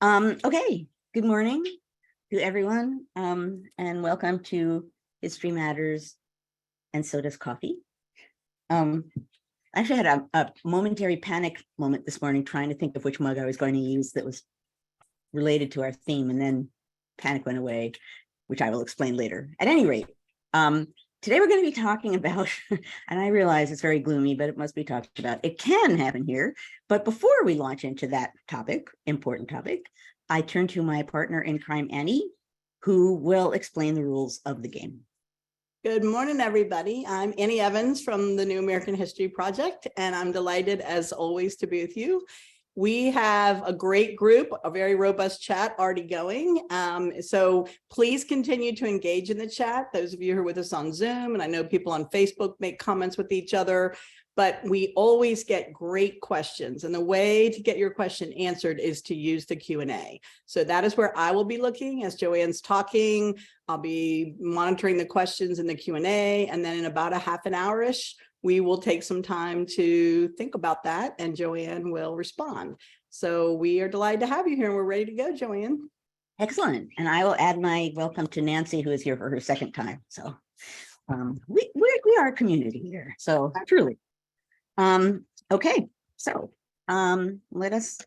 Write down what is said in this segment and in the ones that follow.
Okay, good morning to everyone, and welcome to History Matters and So Does Coffee. I actually had a momentary panic moment this morning trying to think of which mug I was going to use that was related to our theme, and then panic went away, which I will explain later. At any rate, today we're going to be talking about, and I realize it's very gloomy, but it must be talked about. It can happen here. But before we launch into that topic, important topic, I turn to my partner in crime, Annie, who will explain the rules of the game. Good morning, everybody. I'm Annie Evans from the New American History Project, and I'm delighted, as always, to be with you. We have a great group, a very robust chat already going. So please continue to engage in the chat. Those of you who are with us on Zoom, and I know people on Facebook make comments with each other, but we always get great questions. And the way to get your question answered is to use the Q&A. So that is where I will be looking as Joanne's talking. I'll be monitoring the questions in the Q&A, and then in about a half an hour-ish, we will take some time to think about that, and Joanne will respond. So we are delighted to have you here, and we're ready to go, Joanne. Excellent. And I will add my welcome to Nancy, who is here for her second time. So we are a community here. So truly. Okay. So let us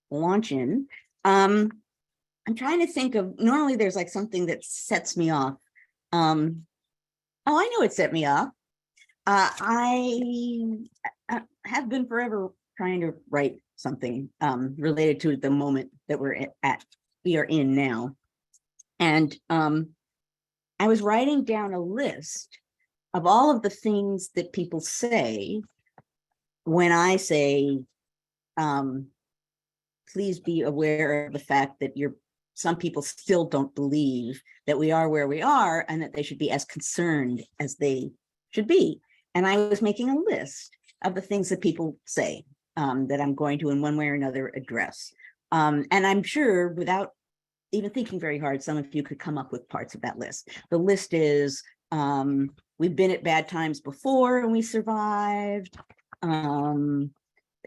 launch in. I'm trying to think of, normally there's like something that sets me off. Oh, I know it set me off. I have been forever trying to write something related to the moment that we are in now. And I was writing down a list of all of the things that people say when I say, please be aware of the fact that some people still don't believe that we are where we are and that they should be as concerned as they should be. And I was making a list of the things that people say that I'm going to, in one way or another, address. And I'm sure, without even thinking very hard, some of you could come up with parts of that list. The list is, we've been at bad times before and we survived. We're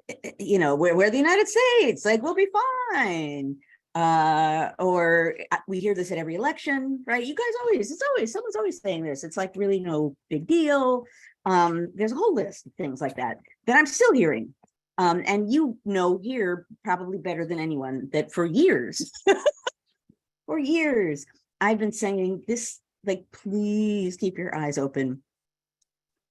the United States, like, we'll be fine. Or we hear this at every election, right? You guys someone's always saying this. It's like really no big deal. There's a whole list of things like that I'm still hearing. And here probably better than anyone that for years, I've been saying this, like, please keep your eyes open.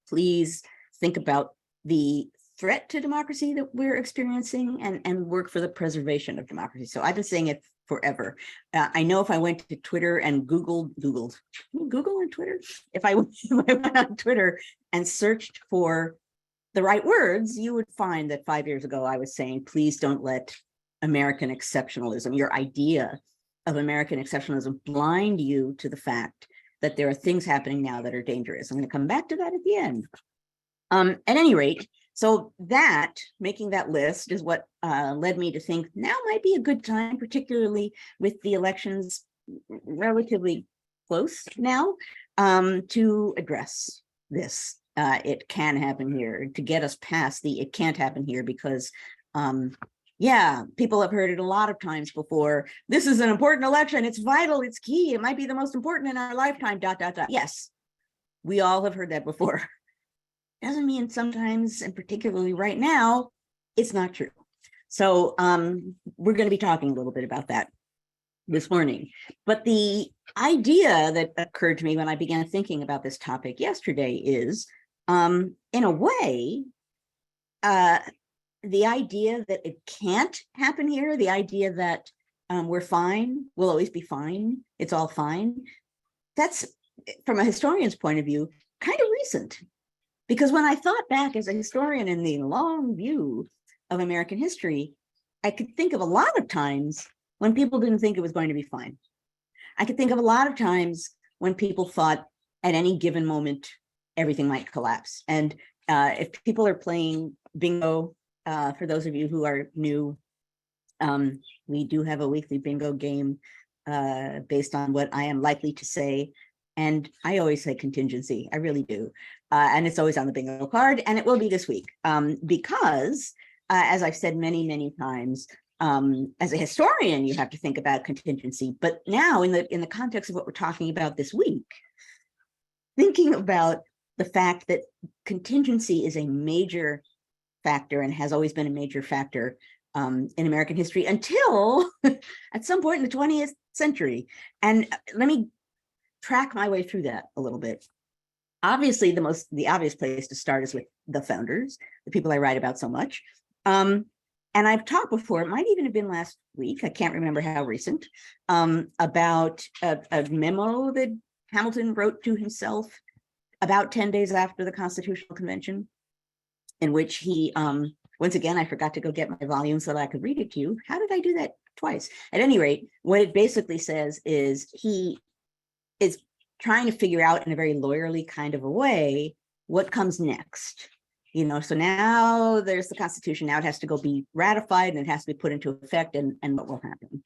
Please think about the threat to democracy that we're experiencing and work for the preservation of democracy. So I've been saying it forever. I know if I went to Twitter and Google and Twitter, if I went on Twitter and searched for the right words, you would find that 5 years ago I was saying, please don't let American exceptionalism, your idea of American exceptionalism, blind you to the fact that there are things happening now that are dangerous. I'm going to come back to that at the end. At any rate, so making that list is what led me to think now might be a good time, particularly with the elections relatively close now, to address this. It can happen here, to get us past the it can't happen here, because people have heard it a lot of times before. This is an important election. It's vital. It's key. It might be the most important in our lifetime, ... Yes, we all have heard that before. Doesn't mean sometimes, and particularly right now, it's not true. So we're going to be talking a little bit about that this morning. But the idea that occurred to me when I began thinking about this topic yesterday is, in a way, the idea that it can't happen here, the idea that we're fine, we'll always be fine, it's all fine, that's, from a historian's point of view, kind of recent. Because when I thought back as a historian in the long view of American history, I could think of a lot of times when people didn't think it was going to be fine. I could think of a lot of times when people thought at any given moment, everything might collapse. And if people are playing bingo, for those of you who are new, we do have a weekly bingo game based on what I am likely to say. And I always say contingency, I really do. And it's always on the bingo card, and it will be this week because, as I've said many, many times, As a historian, you have to think about contingency. But now, in the context of what we're talking about this week, thinking about the fact that contingency is a major factor and has always been a major factor in American history until at some point in the 20th century. And let me track my way through that a little bit. Obviously, the obvious place to start is with the founders, the people I write about so much. And I've talked before, it might even have been last week, I can't remember how recent, about a memo that Hamilton wrote to himself about 10 days after the Constitutional Convention, in which he, once again, I forgot to go get my volume so that I could read it to you. How did I do that twice? At any rate, what it basically says is he is trying to figure out in a very lawyerly kind of a way what comes next. So now there's the Constitution. Now it has to go be ratified and it has to be put into effect, and what will happen.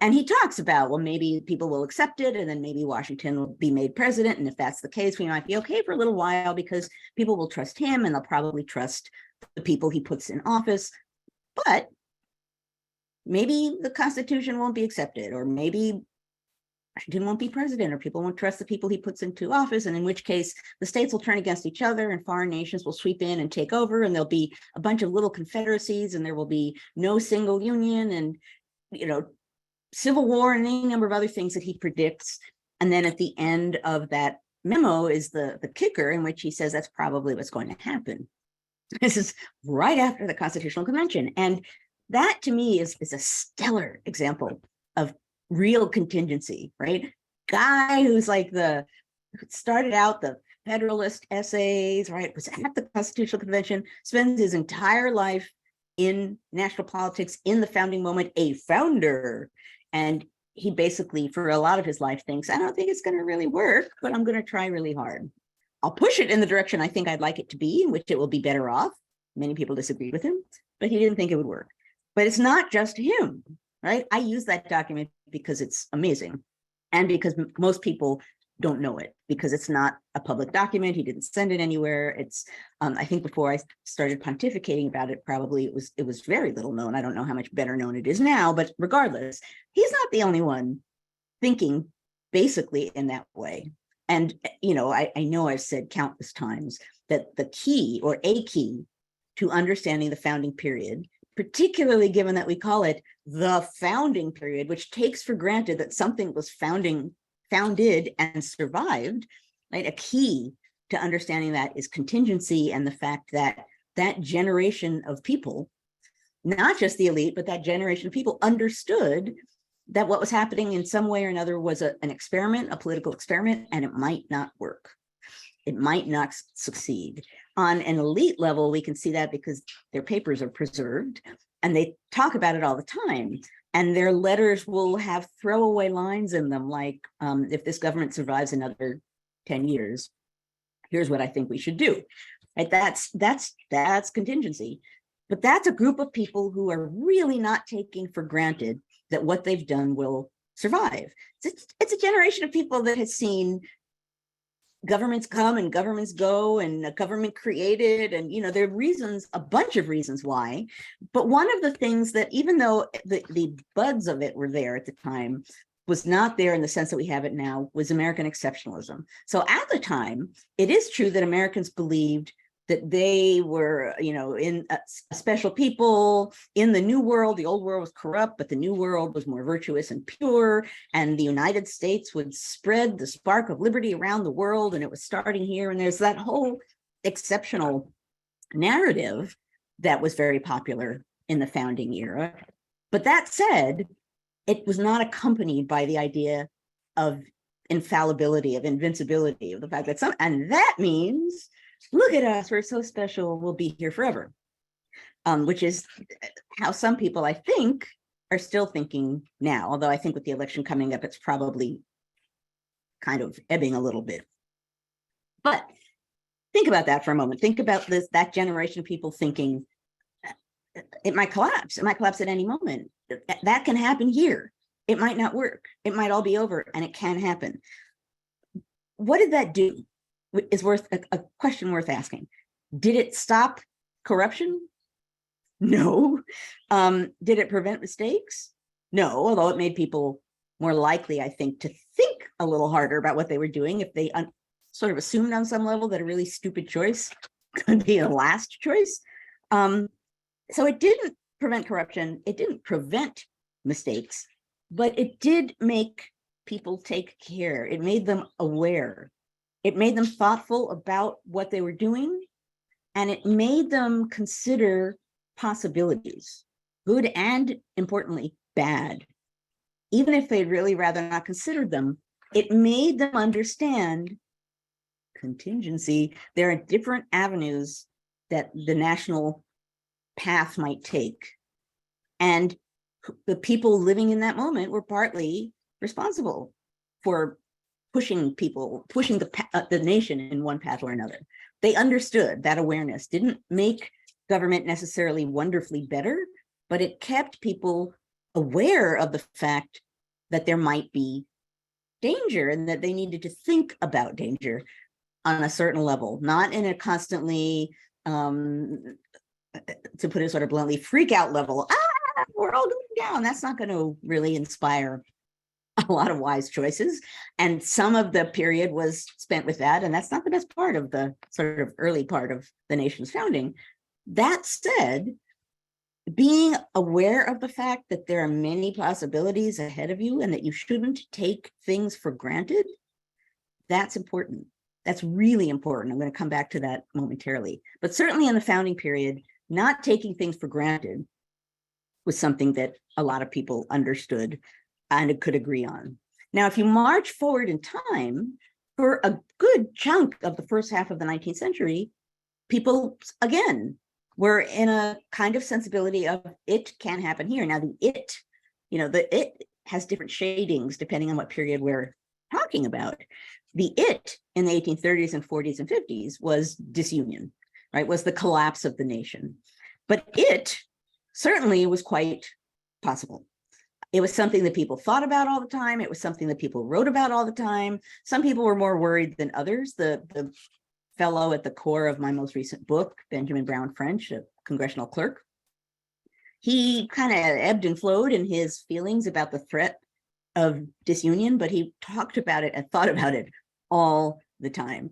And he talks about, well, maybe people will accept it, and then maybe Washington will be made president. And if that's the case, we might be okay for a little while because people will trust him and they'll probably trust the people he puts in office. But maybe the Constitution won't be accepted, or maybe Washington won't be president, or people won't trust the people he puts into office, and in which case the states will turn against each other and foreign nations will sweep in and take over, and there'll be a bunch of little confederacies, and there will be no single union, and civil war and any number of other things that he predicts. And then at the end of that memo is the kicker, in which he says that's probably what's going to happen. This is right after the Constitutional Convention, and that to me is a stellar example of real contingency, right? Guy who's like who started out the Federalist essays, right? Was at the Constitutional Convention, spends his entire life in national politics, in the founding moment, a founder. And he basically, for a lot of his life, thinks, I don't think it's going to really work, but I'm going to try really hard. I'll push it in the direction I think I'd like it to be, in which it will be better off. Many people disagreed with him, but he didn't think it would work. But it's not just him, right? I use that document because it's amazing, and because most people don't know it, because it's not a public document. He didn't send it anywhere. It's I think before I started pontificating about it, probably it was very little known. I don't know how much better known it is now, but regardless, he's not the only one thinking basically in that way. And I know I've said countless times that the key, or a key, to understanding the founding period, particularly given that we call it the founding period, which takes for granted that something was founded and survived, right? A key to understanding that is contingency, and the fact that that generation of people, not just the elite, but that generation of people understood that what was happening in some way or another was an experiment, a political experiment, and it might not work. It might not succeed. On an elite level, we can see that because their papers are preserved and they talk about it all the time. And their letters will have throwaway lines in them, like, if this government survives another 10 years, here's what I think we should do. Right? That's contingency. But that's a group of people who are really not taking for granted that what they've done will survive. It's a generation of people that has seen governments come and governments go, and a government created, and there are reasons, a bunch of reasons why. But one of the things that, even though the buds of it were there at the time, was not there in the sense that we have it now, was American exceptionalism. So at the time, it is true that Americans believed that they were, in a special people in the New World. The old world was corrupt, but the New World was more virtuous and pure. And the United States would spread the spark of liberty around the world. And it was starting here. And there's that whole exceptional narrative that was very popular in the founding era. But that said, it was not accompanied by the idea of infallibility, of invincibility, of the fact that and that means, look at us, we're so special, we'll be here forever, which is how some people, I think, are still thinking now. Although I think with the election coming up, it's probably kind of ebbing a little bit. But think about that for a moment. Think about that generation of people thinking it might collapse. It might collapse at any moment. That can happen here. It might not work. It might all be over, and it can happen. What did that do? Is worth a question worth asking. Did it stop corruption? No. Did it prevent mistakes? No, although it made people more likely, I think, to think a little harder about what they were doing if they sort of assumed on some level that a really stupid choice could be a last choice. So it didn't prevent corruption. It didn't prevent mistakes, but it did make people take care. It made them aware. It made them thoughtful about what they were doing, and it made them consider possibilities, good and, importantly, bad. Even if they'd really rather not considered them, it made them understand contingency. There are different avenues that the national path might take. And the people living in that moment were partly responsible for pushing the nation in one path or another. They understood that awareness didn't make government necessarily wonderfully better, but it kept people aware of the fact that there might be danger and that they needed to think about danger on a certain level, not in a constantly, to put it sort of bluntly, freak out level. We're all going down. That's not going to really inspire a lot of wise choices. And some of the period was spent with that. And that's not the best part of the sort of early part of the nation's founding. That said, being aware of the fact that there are many possibilities ahead of you and that you shouldn't take things for granted, that's important. That's really important. I'm going to come back to that momentarily. But certainly in the founding period, not taking things for granted was something that a lot of people understood and could agree on. Now, if you march forward in time, for a good chunk of the first half of the 19th century, people, again, were in a kind of sensibility of it can happen here. Now, the it has different shadings depending on what period we're talking about. The it in the 1830s and 40s and 50s was disunion, right? Was the collapse of the nation. But it certainly was quite possible. It was something that people thought about all the time. It was something that people wrote about all the time. Some people were more worried than others. The fellow at the core of my most recent book, Benjamin Brown French, a congressional clerk, he kind of ebbed and flowed in his feelings about the threat of disunion, but he talked about it and thought about it all the time.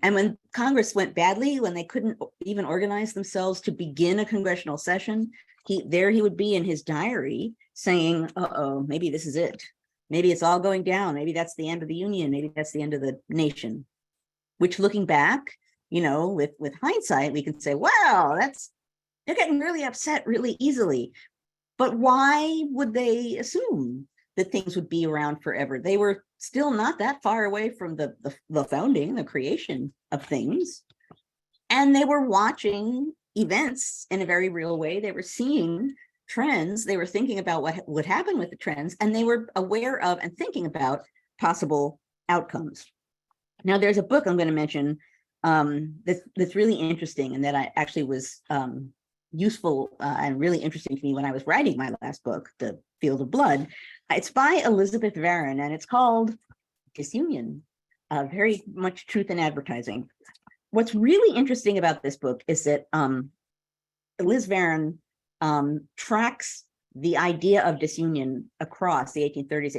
And when Congress went badly, when they couldn't even organize themselves to begin a congressional session, he would be in his diary saying, uh-oh, maybe this is it. Maybe it's all going down. Maybe that's the end of the Union. Maybe that's the end of the nation. Which, looking back, with hindsight, we can say, wow, they're getting really upset really easily. But why would they assume that things would be around forever? They were still not that far away from the founding, the creation of things. And they were watching events in a very real way. They were seeing trends. They were thinking about what would happen with the trends, and they were aware of and thinking about possible outcomes. Now, there's a book I'm going to mention that's really interesting, and that I actually was useful and really interesting to me when I was writing my last book, The Field of Blood. It's by Elizabeth Varyn, and it's called Disunion, very much truth in advertising. What's really interesting about this book is that Liz Varyn tracks the idea of disunion across the 1830s,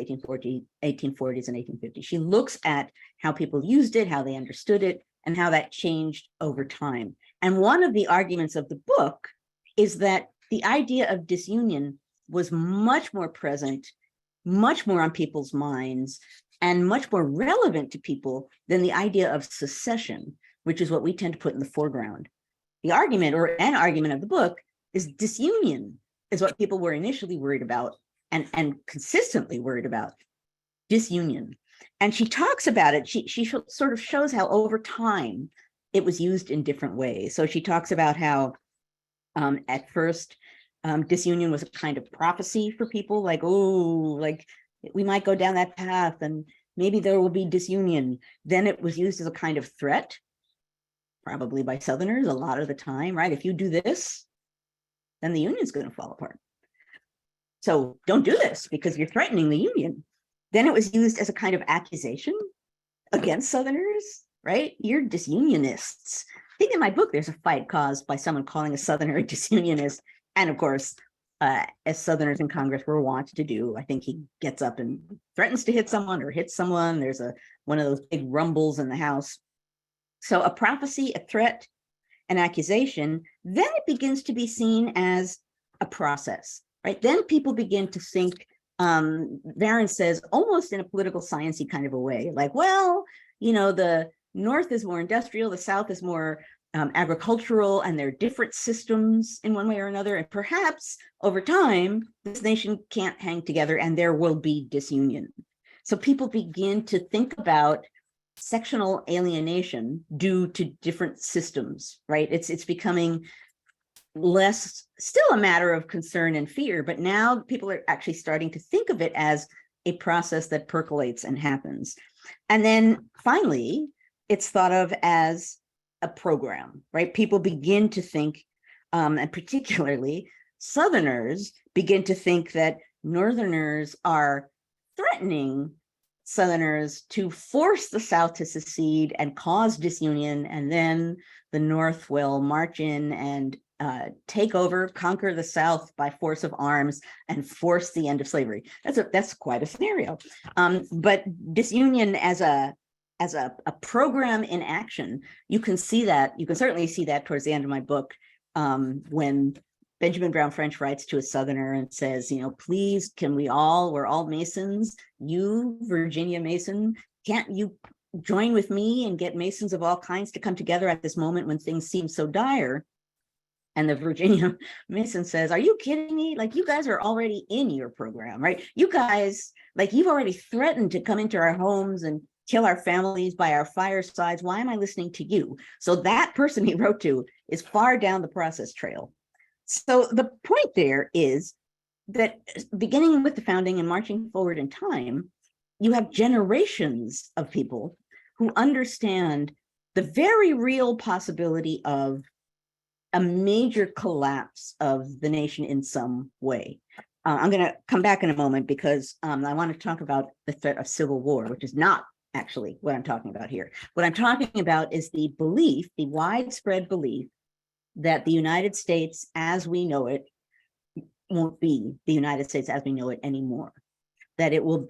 1840s, and 1850s. She looks at how people used it, how they understood it, and how that changed over time. And one of the arguments of the book is that the idea of disunion was much more present, much more on people's minds, and much more relevant to people than the idea of secession, which is what we tend to put in the foreground. The argument, or an argument of the book, is disunion is what people were initially worried about and consistently worried about, disunion. And she talks about it. She sort of shows how over time it was used in different ways. So she talks about how at first disunion was a kind of prophecy for people, like, oh, like we might go down that path and maybe there will be disunion. Then it was used as a kind of threat, probably by Southerners a lot of the time, right? If you do this, then the union's going to fall apart. So don't do this because you're threatening the union. Then it was used as a kind of accusation against Southerners, right? You're disunionists. think in my book, there's a fight caused by someone calling a Southerner a disunionist. And of course, as Southerners in Congress were wont to do, I think he gets up and threatens to hit someone or hits someone. There's one of those big rumbles in the House. So a prophecy, a threat, an accusation, then it begins to be seen as a process, right? Then people begin to think, Varron says, almost in a political sciencey kind of a way, like, well, the North is more industrial, the South is more agricultural, and they're different systems in one way or another. And perhaps over time, this nation can't hang together and there will be disunion. So people begin to think about sectional alienation due to different systems, right? It's becoming less, still a matter of concern and fear, but now people are actually starting to think of it as a process that percolates and happens. And then finally, it's thought of as a program, right? People begin to think, and particularly Southerners begin to think that Northerners are threatening Southerners to force the South to secede and cause disunion, and then the North will march in and take over, conquer the South by force of arms, and force the end of slavery. That's quite a scenario. But disunion as a program in action, you can see that. You can certainly see that towards the end of my book, when Benjamin Brown French writes to a Southerner and says, please, we're all Masons, you, Virginia Mason, can't you join with me and get Masons of all kinds to come together at this moment when things seem so dire? And the Virginia Mason says, are you kidding me? Like, you guys are already in your program, right? You guys, like, you've already threatened to come into our homes and kill our families by our firesides. Why am I listening to you? So that person he wrote to is far down the process trail. So the point there is that beginning with the founding and marching forward in time, you have generations of people who understand the very real possibility of a major collapse of the nation in some way. I'm going to come back in a moment because I want to talk about the threat of civil war, which is not actually what I'm talking about here. What I'm talking about is the belief, the widespread belief, that the United States as we know it won't be the United States as we know it anymore. That it'll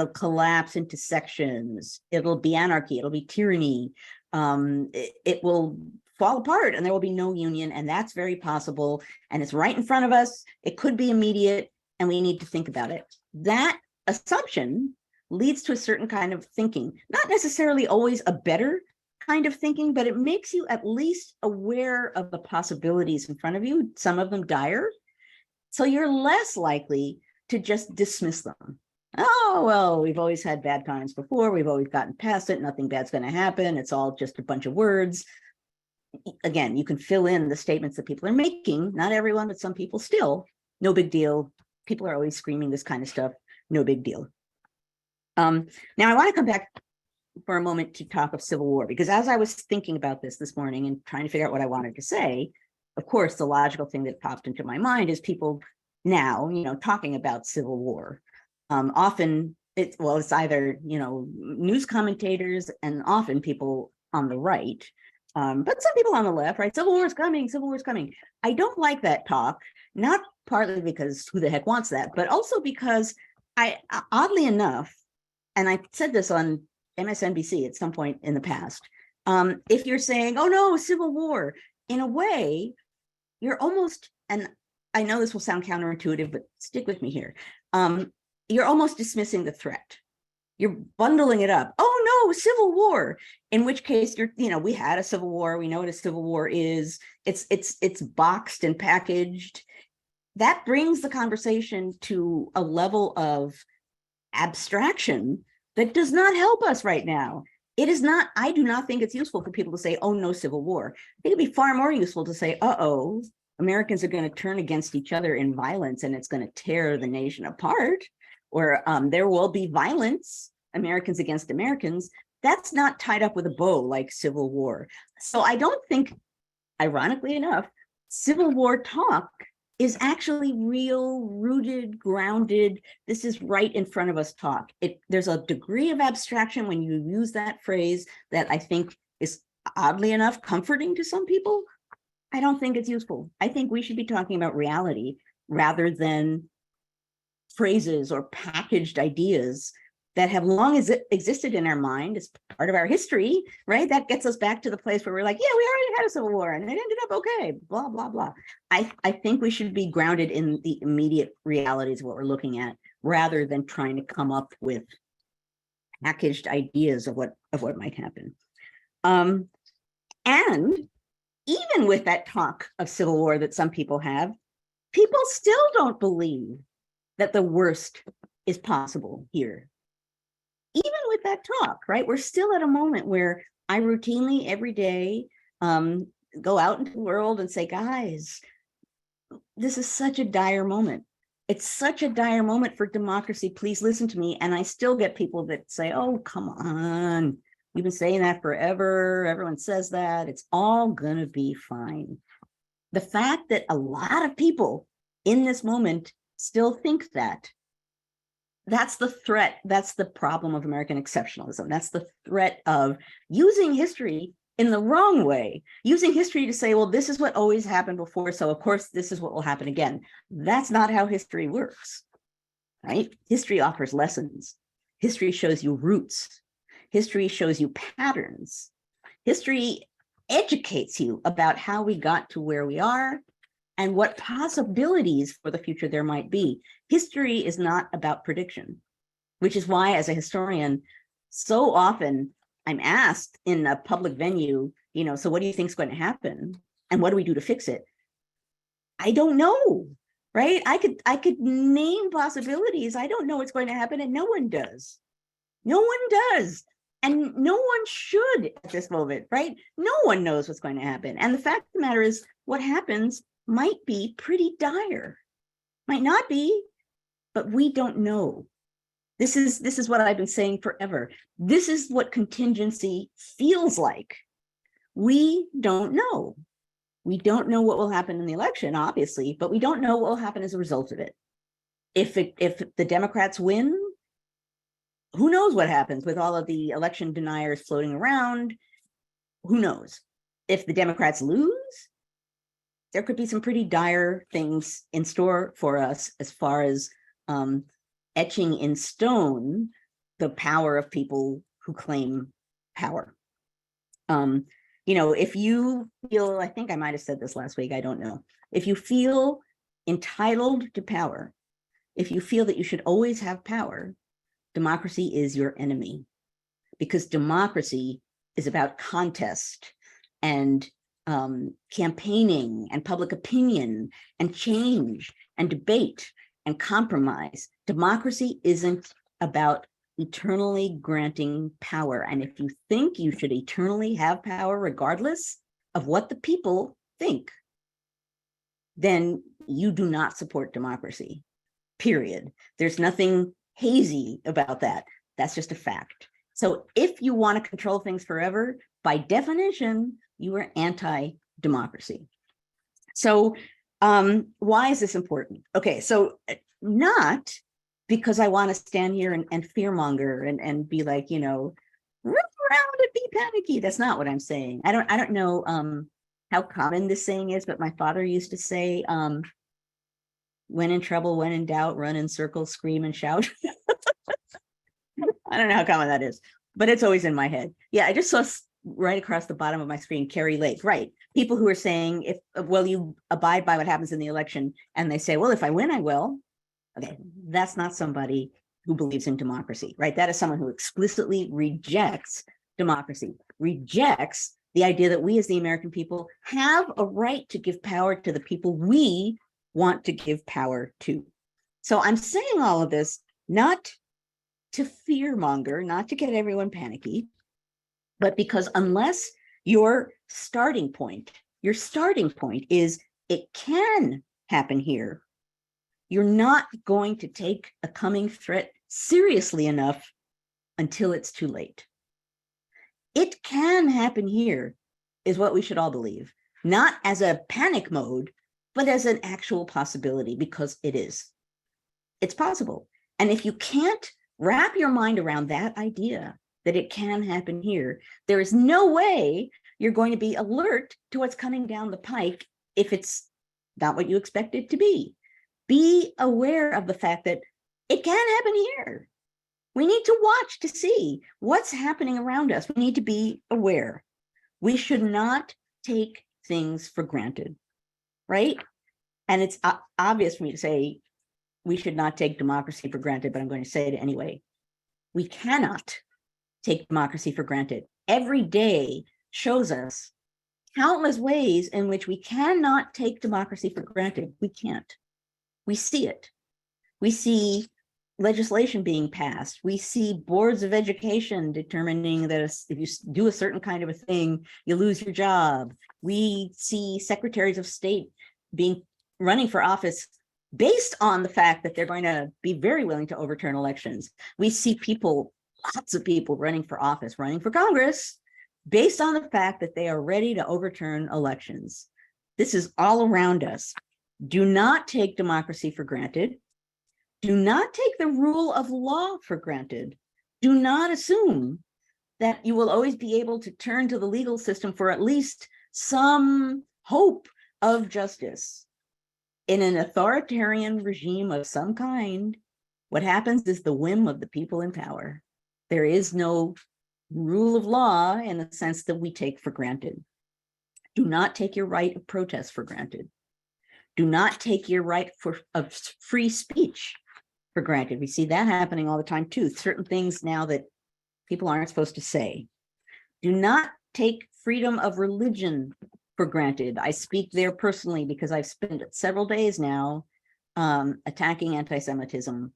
collapse into sections, it'll be anarchy, it'll be tyranny, it will fall apart and there will be no union, and that's very possible, and it's right in front of us. It could be immediate, and we need to think about it. That assumption leads to a certain kind of thinking, not necessarily always a better kind of thinking, but it makes you at least aware of the possibilities in front of you, some of them dire. So you're less likely to just dismiss them. Oh, well, we've always had bad times before. We've always gotten past it. Nothing bad's going to happen. It's all just a bunch of words. Again, you can fill in the statements that people are making. Not everyone, but some people still. No big deal. People are always screaming this kind of stuff. No big deal. Now, I want to come back for a moment to talk of civil war, because as I was thinking about this morning and trying to figure out what I wanted to say, of course, the logical thing that popped into my mind is people now, talking about civil war. Often it's either, news commentators and often people on the right, but some people on the left, right? Civil war is coming, civil war is coming. I don't like that talk, not partly because who the heck wants that, but also because oddly enough, and I said this on MSNBC at some point in the past, if you're saying, oh no, civil war, in a way, you're almost, and I know this will sound counterintuitive, but stick with me here. You're almost dismissing the threat. You're bundling it up. Oh no, civil war. In which case, we had a civil war. We know what a civil war is. It's boxed and packaged. That brings the conversation to a level of abstraction that does not help us right now. It is not, I do not think it's useful for people to say, oh, no civil war. I think it'd be far more useful to say, uh-oh, Americans are going to turn against each other in violence and it's going to tear the nation apart, or there will be violence, Americans against Americans. That's not tied up with a bow like civil war. So I don't think, ironically enough, civil war talk is actually real, rooted, grounded. This is right in front of us talk. There's a degree of abstraction when you use that phrase that I think is oddly enough, comforting to some people, I don't think it's useful. I think we should be talking about reality rather than phrases or packaged ideas that have long existed in our mind as part of our history, right? That gets us back to the place where we're like, yeah, we already had a civil war and it ended up okay, blah, blah, blah. I think we should be grounded in the immediate realities of what we're looking at rather than trying to come up with packaged ideas of what might happen. And even with that talk of civil war that some people have, people still don't believe that the worst is possible here. Even with that talk, right? We're still at a moment where I routinely every day go out into the world and say, guys, this is such a dire moment. It's such a dire moment for democracy. Please listen to me. And I still get people that say, oh, come on. We've been saying that forever. Everyone says that. It's all going to be fine. The fact that a lot of people in this moment still think that, that's the threat. That's the problem of American exceptionalism. That's the threat of using history in the wrong way, using history to say, well, this is what always happened before, so of course this is what will happen again. That's not how history works, right? History offers lessons. History shows you roots. History shows you patterns. History educates you about how we got to where we are and what possibilities for the future there might be. History is not about prediction, which is why, as a historian, so often I'm asked in a public venue, so what do you think is going to happen? And what do we do to fix it? I don't know, right? I could name possibilities. I don't know what's going to happen, and no one does. No one does. And no one should at this moment, right? No one knows what's going to happen. And the fact of the matter is, what happens might be pretty dire. Might not be, but we don't know. This is what I've been saying forever. This is what contingency feels like. We don't know. We don't know what will happen in the election, obviously, but we don't know what will happen as a result of it. If the Democrats win, who knows what happens with all of the election deniers floating around? Who knows? If the Democrats lose, there could be some pretty dire things in store for us as far as etching in stone the power of people who claim power. If you feel, I think I might have said this last week, I don't know. If you feel entitled to power, if you feel that you should always have power, democracy is your enemy, because democracy is about contest and campaigning and public opinion and change and debate and compromise. Democracy isn't about eternally granting power. And if you think you should eternally have power regardless of what the people think, then you do not support democracy, period. There's nothing hazy about that. That's just a fact. So if you want to control things forever, by definition, you are anti-democracy. So why is this important? Okay, so not because I want to stand here and fearmonger and be like, run around and be panicky. That's not what I'm saying. I don't know how common this saying is, but my father used to say, when in trouble, when in doubt, run in circles, scream and shout. I don't know how common that is, but it's always in my head. Yeah, I just saw right across the bottom of my screen, Kerry Lake, right? People who are saying, you abide by what happens in the election, and they say, well, if I win, I will. Okay, that's not somebody who believes in democracy, right? That is someone who explicitly rejects democracy, rejects the idea that we as the American people have a right to give power to the people we want to give power to. So I'm saying all of this not to fearmonger, not to get everyone panicky, but because unless your starting point is it can happen here, you're not going to take a coming threat seriously enough until it's too late. It can happen here is what we should all believe, not as a panic mode, but as an actual possibility, because it is. It's possible. And if you can't wrap your mind around that idea that it can happen here, there is no way you're going to be alert to what's coming down the pike if it's not what you expect it to be. Be aware of the fact that it can happen here. We need to watch to see what's happening around us. We need to be aware. We should not take things for granted, right? And it's obvious for me to say we should not take democracy for granted, but I'm going to say it anyway. We cannot take democracy for granted. Every day shows us countless ways in which we cannot take democracy for granted. We can't. We see it. We see legislation being passed. We see boards of education determining that if you do a certain kind of a thing, you lose your job. We see secretaries of state running for office based on the fact that they're going to be very willing to overturn elections. We see people, lots of people running for office, running for Congress, based on the fact that they are ready to overturn elections. This is all around us. Do not take democracy for granted. Do not take the rule of law for granted. Do not assume that you will always be able to turn to the legal system for at least some hope of justice. In an authoritarian regime of some kind, what happens is the whim of the people in power. There is no rule of law in the sense that we take for granted. Do not take your right of protest for granted. Do not take your right of free speech for granted. We see that happening all the time too. Certain things now that people aren't supposed to say. Do not take freedom of religion for granted. I speak there personally because I've spent several days now attacking anti-Semitism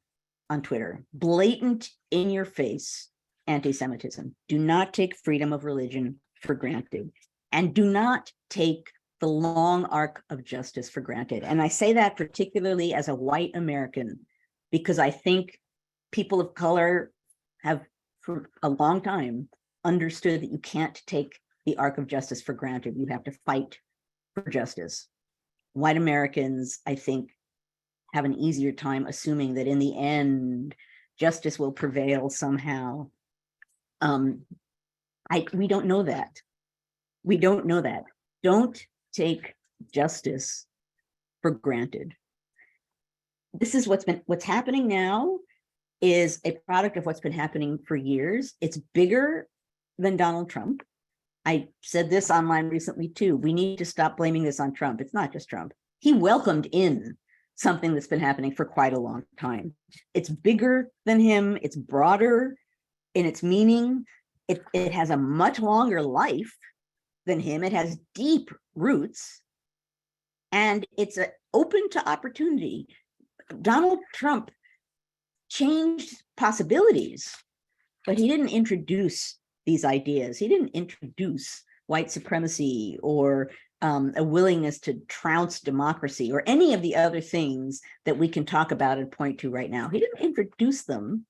on Twitter. Blatant, in your face anti-Semitism. Do not take freedom of religion for granted. And do not take the long arc of justice for granted. And I say that particularly as a white American, because I think people of color have for a long time understood that you can't take the arc of justice for granted. You have to fight for justice. White Americans, I think, have an easier time assuming that in the end, justice will prevail somehow. We don't know that. We don't know that. Don't take justice for granted. This is what's happening now is a product of what's been happening for years. It's bigger than Donald Trump. I said this online recently too. We need to stop blaming this on Trump. It's not just Trump. He welcomed in something that's been happening for quite a long time. It's bigger than him. It's broader in its meaning. It has a much longer life than him. It has deep roots, and it's open to opportunity. Donald Trump changed possibilities, but he didn't introduce these ideas. He didn't introduce white supremacy or a willingness to trounce democracy or any of the other things that we can talk about and point to right now. He didn't introduce them.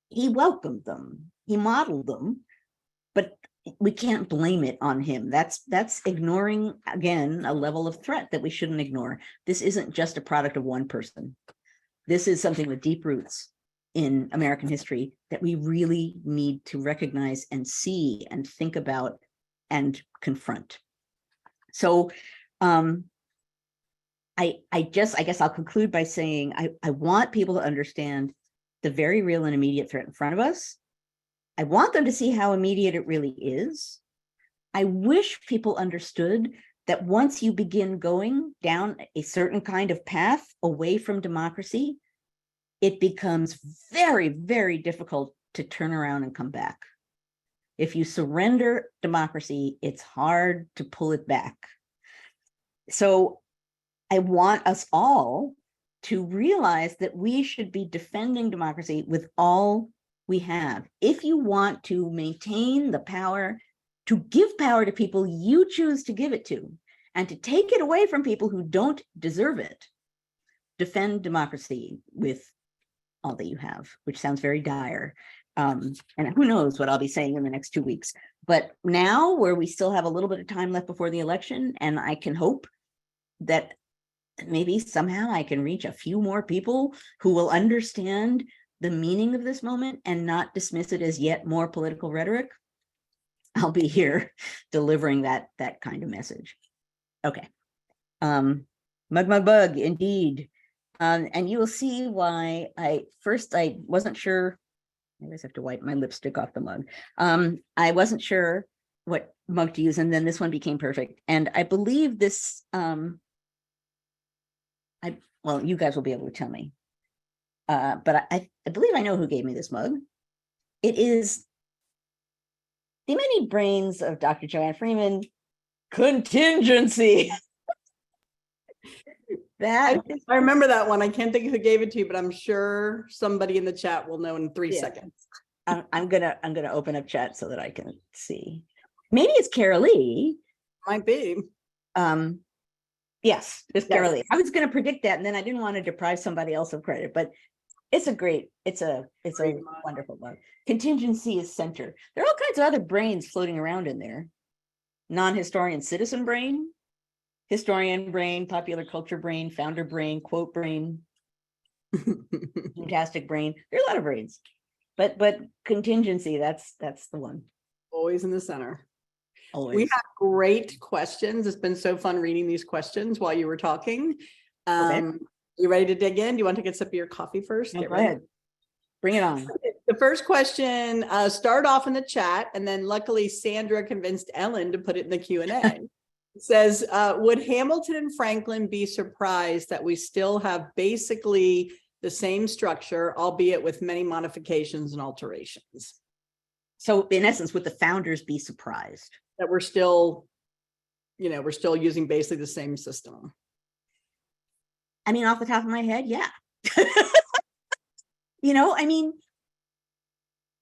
He welcomed them. He modeled them, but we can't blame it on him. That's ignoring, again, a level of threat that we shouldn't ignore. This isn't just a product of one person. This is something with deep roots in American history that we really need to recognize and see and think about and confront. So I guess I'll conclude by saying I want people to understand the very real and immediate threat in front of us. I want them to see how immediate it really is. I wish people understood that once you begin going down a certain kind of path away from democracy, it becomes very, very difficult to turn around and come back. If you surrender democracy, it's hard to pull it back. So I want us all to realize that we should be defending democracy with all we have. If you want to maintain the power, to give power to people you choose to give it to, and to take it away from people who don't deserve it, defend democracy with all that you have, which sounds very dire. And who knows what I'll be saying in the next 2 weeks. But now, where we still have a little bit of time left before the election, and I can hope that maybe somehow I can reach a few more people who will understand the meaning of this moment and not dismiss it as yet more political rhetoric. I'll be here delivering that kind of message. Okay. Mug Mug Bug, indeed. And you will see why I wasn't sure. I always have to wipe my lipstick off the mug. I wasn't sure what mug to use, and then this one became perfect. And I believe this, well, you guys will be able to tell me. But I believe I know who gave me this mug. It is The Many Brains of Dr. Joanne Freeman, Contingency. I remember that one. I can't think of who gave it to you, but I'm sure somebody in the chat will know in 3 seconds. I'm gonna open up chat so that I can see. Maybe it's Carol Lee. Might be. Yes, it's Carol Lee. I was gonna predict that, and then I didn't want to deprive somebody else of credit, but it's a wonderful book. Contingency is center. There are all kinds of other brains floating around in there. Non-historian citizen brain, historian brain, popular culture brain, founder brain, quote brain, fantastic brain. There are a lot of brains, but contingency, that's the one. Always in the center. Always. We have great questions. It's been so fun reading these questions while you were talking. Okay. You ready to dig in? Do you want to get a sip of your coffee first? Go ahead. Bring it on. The first question started off in the chat, and then luckily Sandra convinced Ellen to put it in the Q&A. It says, would Hamilton and Franklin be surprised that we still have basically the same structure, albeit with many modifications and alterations? So in essence, would the founders be surprised? That we're still using basically the same system. I mean, off the top of my head, yeah.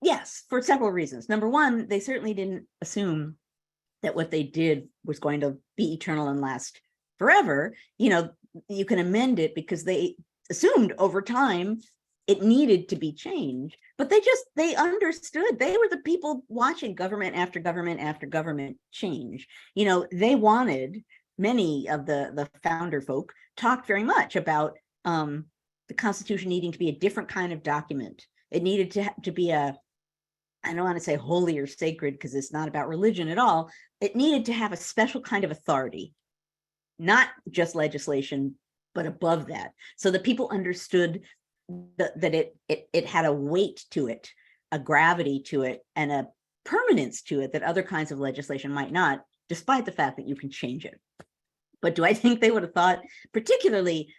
Yes, for several reasons. Number one, they certainly didn't assume that what they did was going to be eternal and last forever. You can amend it because they assumed over time it needed to be changed, but they understood. They were the people watching government after government after government change. They wanted, many of the founder folk talked very much about the Constitution needing to be a different kind of document. It needed to be I don't want to say holy or sacred because it's not about religion at all. It needed to have a special kind of authority, not just legislation, but above that. So that people understood that it had a weight to it, a gravity to it, and a permanence to it that other kinds of legislation might not, despite the fact that you can change it. But do I think they would have thought, particularly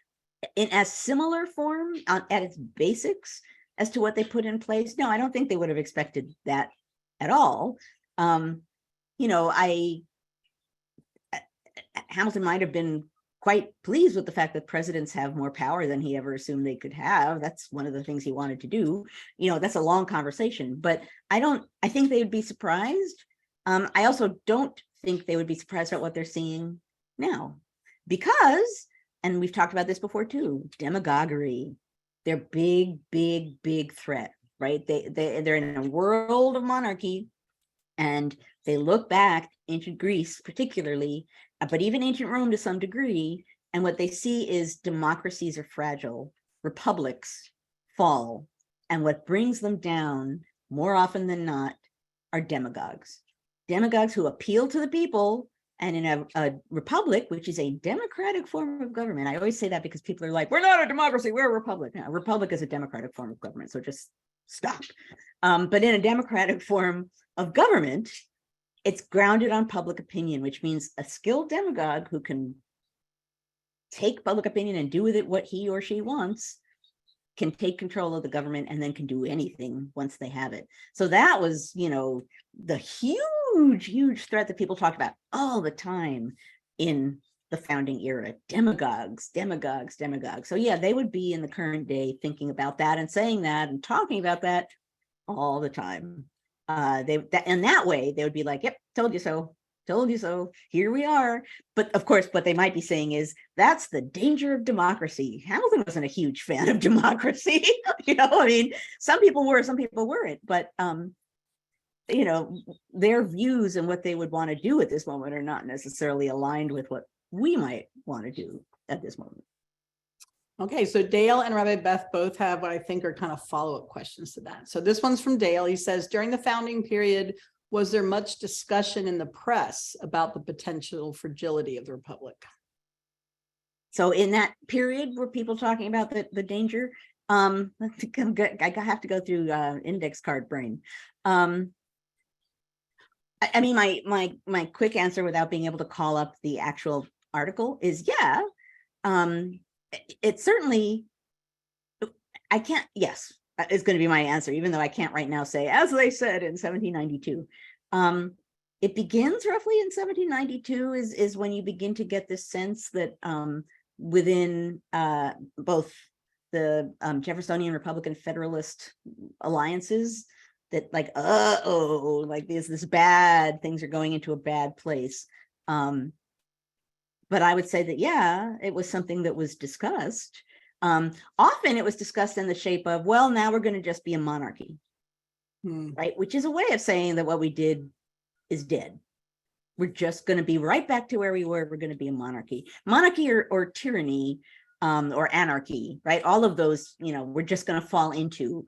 in as similar form at its basics as to what they put in place? No, I don't think they would have expected that at all. Hamilton might have been quite pleased with the fact that presidents have more power than he ever assumed they could have. That's one of the things he wanted to do. That's a long conversation, but I think they would be surprised. I also don't think they would be surprised at what they're seeing now, because, and we've talked about this before too, demagoguery, they're big threat, right? They're in a world of monarchy, and they look back, ancient Greece particularly, but even ancient Rome to some degree, and what they see is democracies are fragile, republics fall, and what brings them down more often than not are demagogues who appeal to the people. And in a republic, which is a democratic form of government, I always say that because people are like, we're not a democracy, we're a republic. No, a republic is a democratic form of government, so just stop. But in a democratic form of government, it's grounded on public opinion, which means a skilled demagogue who can take public opinion and do with it what he or she wants can take control of the government and then can do anything once they have it. So that was, the huge threat that people talked about all the time in the founding era. Demagogues. So yeah, they would be in the current day thinking about that and saying that and talking about that all the time. In that way, they would be like, yep, told you so, here we are. But of course, what they might be saying is, that's the danger of democracy. Hamilton wasn't a huge fan of democracy. Some people were, some people weren't, but their views and what they would want to do at this moment are not necessarily aligned with what we might want to do at this moment. Okay, so Dale and Rabbi Beth both have what I think are kind of follow-up questions to that. So this one's from Dale. He says, during the founding period, Was there much discussion in the press about the potential fragility of the republic? So in that period, were people talking about the danger? I have to go through index card brain. I mean, my quick answer without being able to call up the actual article is yeah. It certainly, I can't, yes, is going to be my answer, even though I can't right now say, as they said in 1792. It begins roughly in 1792 is when you begin to get this sense that within both the Jeffersonian Republican Federalist alliances, that like, like this bad, things are going into a bad place. But I would say that, yeah, it was something that was discussed. Often it was discussed in the shape of, well, now we're going to just be a monarchy, right? Which is a way of saying that what we did is dead. We're just going to be right back to where we were. We're going to be a monarchy. Monarchy or tyranny or anarchy, right? All of those, we're just going to fall into.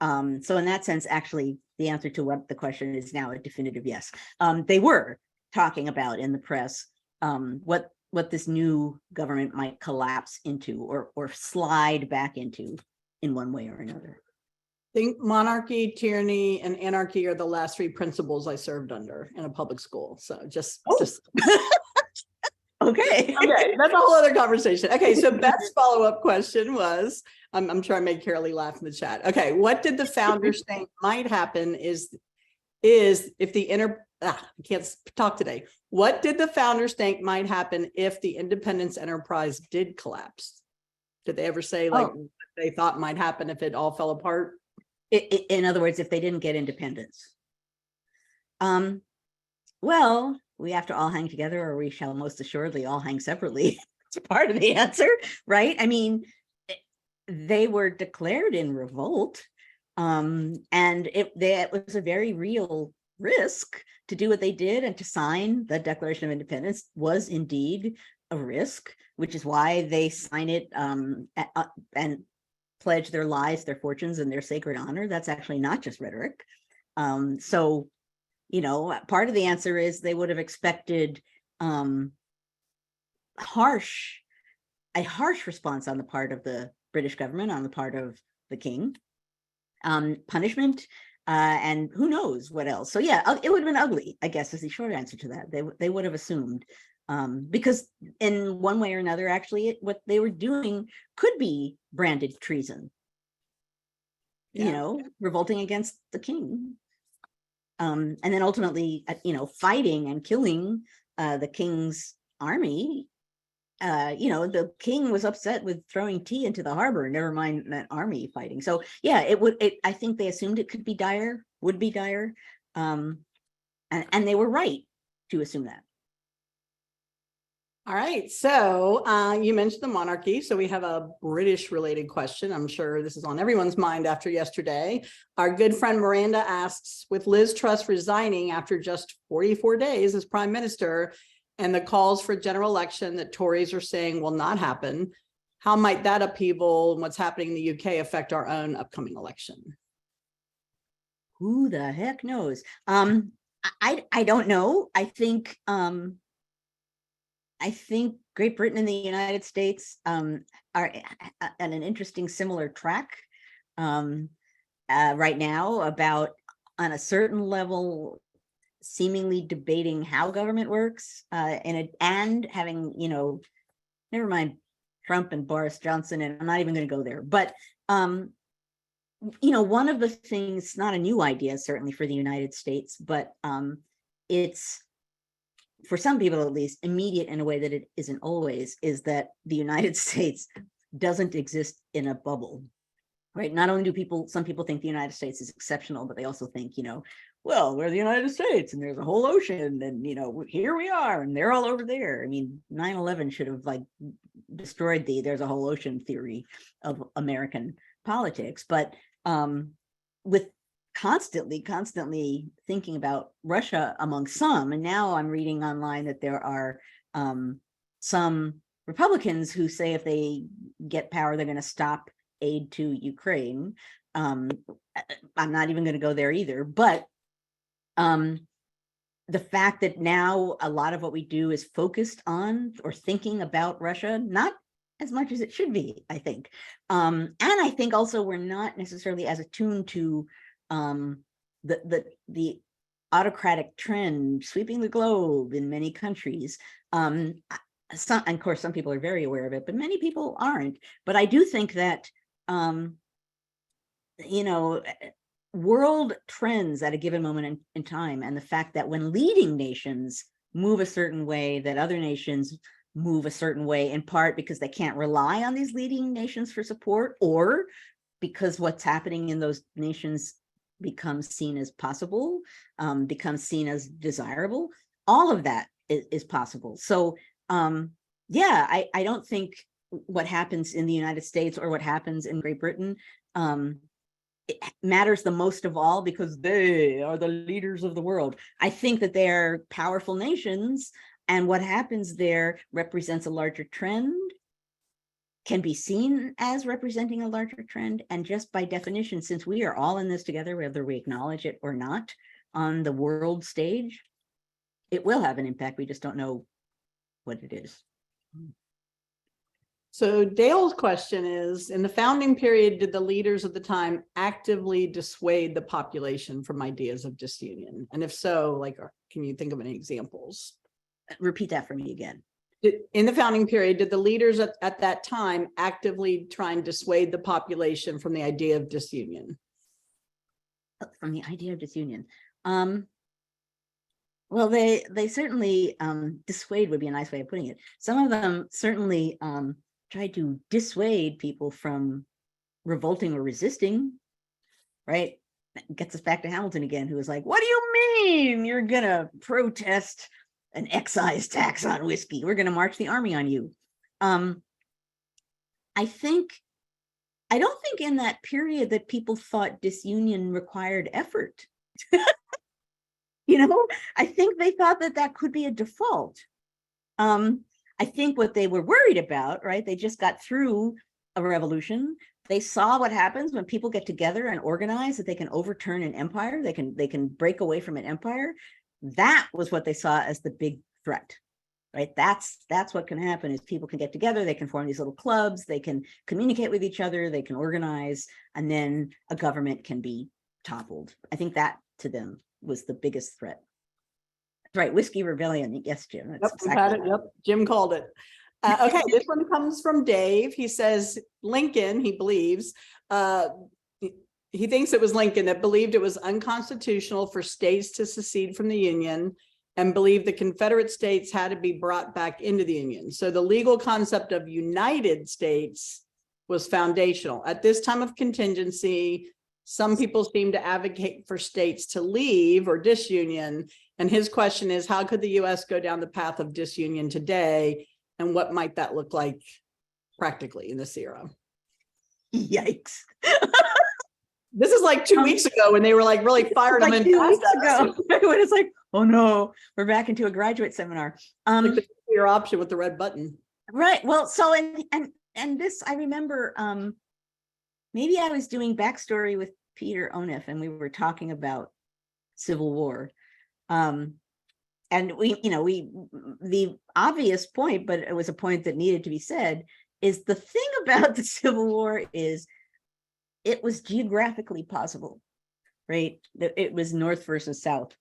So in that sense, actually, the answer to what the question is now a definitive yes. They were talking about in the press what this new government might collapse into or slide back into in one way or another. I think monarchy, tyranny, and anarchy are the last three principles I served under in a public school. So just okay. Okay, that's a whole other conversation. Okay, so Beth's follow-up question was, I'm sure I made Carolee laugh in the chat. Okay, what did the founders think might happen is if the I can't talk today. What did the founders think might happen if the independence enterprise did collapse? Did they ever say what they thought might happen if it all fell apart? In other words, if they didn't get independence. Well, we have to all hang together or we shall most assuredly all hang separately. It's part of the answer, right? I mean, they were declared in revolt, and it was a very real risk to do what they did, and to sign the Declaration of Independence was indeed a risk, which is why they sign it and pledge their lives, their fortunes, and their sacred honor. That's actually not just rhetoric. So, part of the answer is they would have expected a harsh response on the part of the British government, on the part of the king, punishment, and who knows what else. So yeah, it would have been ugly, I guess, is the short answer to that. They would have assumed, because in one way or another, actually, what they were doing could be branded treason. Revolting against the king, and then ultimately, fighting and killing the king's army. The king was upset with throwing tea into the harbor, never mind that army fighting. So yeah, I think they assumed it would be dire. And they were right to assume that. All right, so you mentioned the monarchy. So we have a British related question. I'm sure this is on everyone's mind after yesterday. Our good friend Miranda asks, with Liz Truss resigning after just 44 days as prime minister, and the calls for general election that Tories are saying will not happen, how might that upheaval and what's happening in the UK affect our own upcoming election? Who the heck knows? I don't know. I think Great Britain and the United States are at an interesting similar track right now about, on a certain level, seemingly debating how government works, and having, never mind Trump and Boris Johnson, and I'm not even going to go there. But, one of the things, not a new idea, certainly for the United States, but it's, for some people at least, immediate in a way that it isn't always, is that the United States doesn't exist in a bubble, right? Not only do some people think the United States is exceptional, but they also think, well, we're the United States and there's a whole ocean and, here we are and they're all over there. I mean, 9/11 should have destroyed there's a whole ocean theory of American politics. But with constantly thinking about Russia among some, and now I'm reading online that there are some Republicans who say if they get power, they're going to stop aid to Ukraine. I'm not even going to go there either, but The fact that now a lot of what we do is focused on or thinking about Russia, not as much as it should be, I think. And I think also we're not necessarily as attuned to the autocratic trend sweeping the globe in many countries. Some, and of course, some people are very aware of it, but many people aren't. But I do think that, you know, world trends at a given moment in time, and the fact that when leading nations move a certain way, that other nations move a certain way, in part because they can't rely on these leading nations for support, or because what's happening in those nations becomes seen as possible, becomes seen as desirable. All of that is possible. So yeah, I don't think what happens in the United States or what happens in Great Britain it matters the most of all because they are the leaders of the world. I think that they are powerful nations, and what happens there represents a larger trend, can be seen as representing a larger trend. And just by definition, since we are all in this together, whether we acknowledge it or not, on the world stage, it will have an impact. We just don't know what it is. So Dale's question is, in the founding period, did the leaders of the time actively dissuade the population from ideas of disunion? And if so, like, can you think of any examples? Repeat that for me again. In the founding period, did the leaders at that time actively try and dissuade the population from the idea of disunion? From the idea of disunion. Well, they certainly, dissuade would be a nice way of putting it. Some of them certainly tried to dissuade people from revolting or resisting, right? That gets us back to Hamilton again, who was like, what do you mean you're gonna protest an excise tax on whiskey? We're gonna march the army on you. I don't think in that period that people thought disunion required effort. You know, I think they thought that that could be a default. I think what they were worried about, right? They just got through a revolution. They saw what happens when people get together and organize, that they can overturn an empire. They can break away from an empire. That was what they saw as the big threat, right? That's what can happen, is people can get together. They can form these little clubs. They can communicate with each other. They can organize, and then a government can be toppled. I think that to them was the biggest threat. Right, whiskey rebellion. Yes, Jim. Yep, exactly. Yep, Jim called it. Okay, this one comes from Dave. He says Lincoln, he believes, he thinks it was Lincoln that believed it was unconstitutional for states to secede from the Union, and believed the Confederate States had to be brought back into the Union. So the legal concept of United States was foundational. At this time of contingency, some people seem to advocate for states to leave or disunion. And his question is, how could the US go down the path of disunion today? And what might that look like practically in this era? Yikes. This is like 2 weeks ago when they were like really fired like them 2 weeks ago. When it's like, oh no, we're back into a graduate seminar. Like the clear option with the red button. Right. Well, so and this, I remember maybe I was doing backstory with Peter Onif, and we were talking about Civil War. And the obvious point, but it was a point that needed to be said, is the thing about the Civil War is it was geographically possible, right? It was North versus South.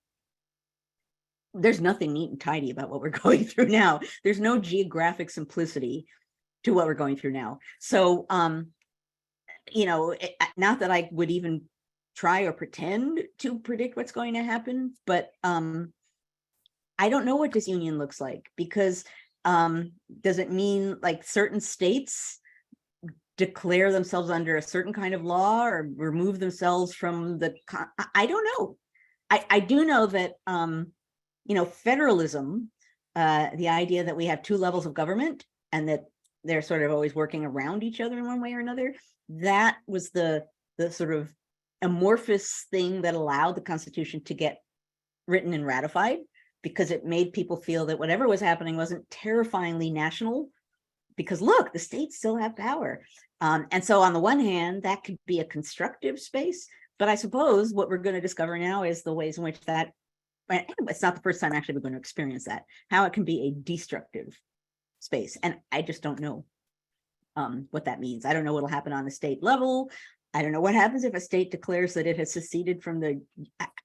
There's nothing neat and tidy about what we're going through now. There's no geographic simplicity to what we're going through now. So, not that I would even try or pretend to predict what's going to happen, but I don't know what disunion looks like, because does it mean like certain states declare themselves under a certain kind of law or remove themselves from the, I don't know. I do know that, federalism, the idea that we have two levels of government and that they're sort of always working around each other in one way or another, that was the sort of amorphous thing that allowed the Constitution to get written and ratified, because it made people feel that whatever was happening wasn't terrifyingly national, because look, the states still have power. And so on the one hand, that could be a constructive space, but I suppose what we're going to discover now is the ways in which that it's not the first time actually we're going to experience that, how it can be a destructive space. And I just don't know what that means. I don't know what'll happen on the state level. I don't know what happens if a state declares that it has seceded from the,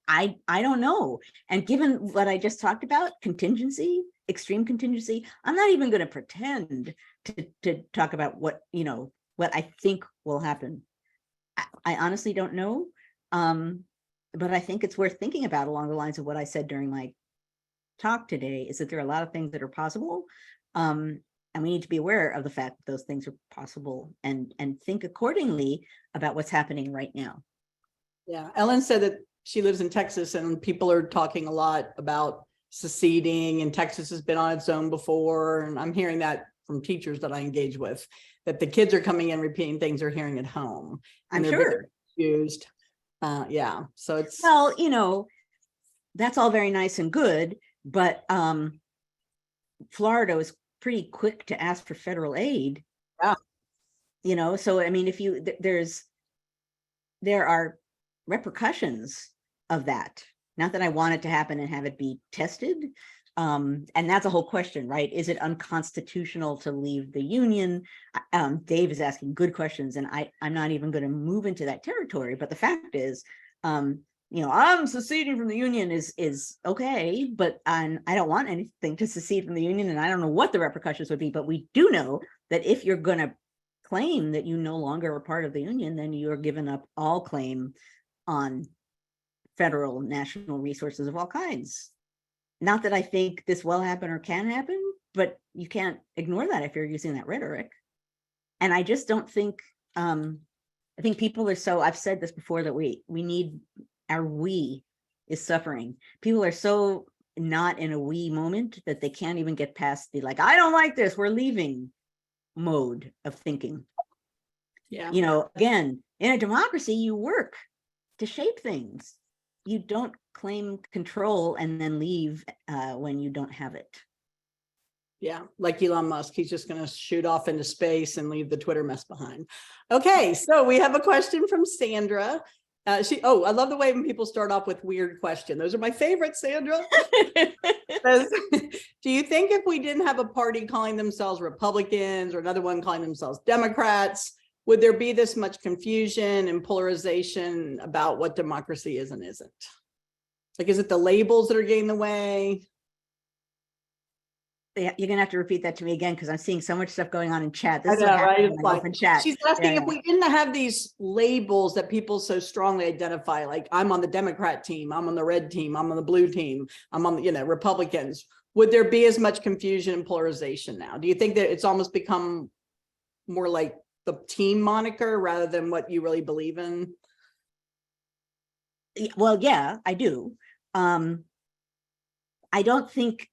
I don't know. And given what I just talked about, contingency, extreme contingency, I'm not even going to pretend to talk about what, what I think will happen. I honestly don't know. But I think it's worth thinking about along the lines of what I said during my talk today, is that there are a lot of things that are possible. And we need to be aware of the fact that those things are possible and think accordingly about what's happening right now. Yeah, Ellen said that she lives in Texas and people are talking a lot about seceding, and Texas has been on its own before. And I'm hearing that from teachers that I engage with, that the kids are coming in repeating things they're hearing at home. And I'm they're very sure. confused. Yeah, so it's, well, that's all very nice and good, but Florida was pretty quick to ask for federal aid. Yeah. So I mean, if there are repercussions of that. Not that I want it to happen and have it be tested. And that's a whole question, right? Is it unconstitutional to leave the union? Dave is asking good questions, and I'm not even going to move into that territory. But the fact is, I'm seceding from the union is okay, but I don't want anything to secede from the union, and I don't know what the repercussions would be. But we do know that if you're going to claim that you no longer are part of the union, then you're giving up all claim on federal national resources of all kinds. Not that I think this will happen or can happen, but you can't ignore that if you're using that rhetoric. And I just don't think, I think people are so, I've said this before, that we need, our we is suffering. People are so not in a we moment that they can't even get past the I don't like this, we're leaving mode of thinking. yeah. Again, in a democracy, you work to shape things. You don't claim control and then leave when you don't have it. Yeah, like Elon Musk, he's just going to shoot off into space and leave the Twitter mess behind. Okay, so we have a question from Sandra. I love the way when people start off with weird question. Those are my favorites, Sandra. Says, do you think if we didn't have a party calling themselves Republicans or another one calling themselves Democrats, would there be this much confusion and polarization about what democracy is and isn't? Is it the labels that are getting in the way? Yeah, you're gonna have to repeat that to me again, because I'm seeing so much stuff going on in chat. This is know, what right? in open chat. She's asking if we didn't have these labels that people so strongly identify, like I'm on the Democrat team, I'm on the red team, I'm on the blue team, I'm on the Republicans. Would there be as much confusion and polarization now? Do you think that it's almost become more like the team moniker rather than what you really believe in? Well, yeah, I do. I don't think,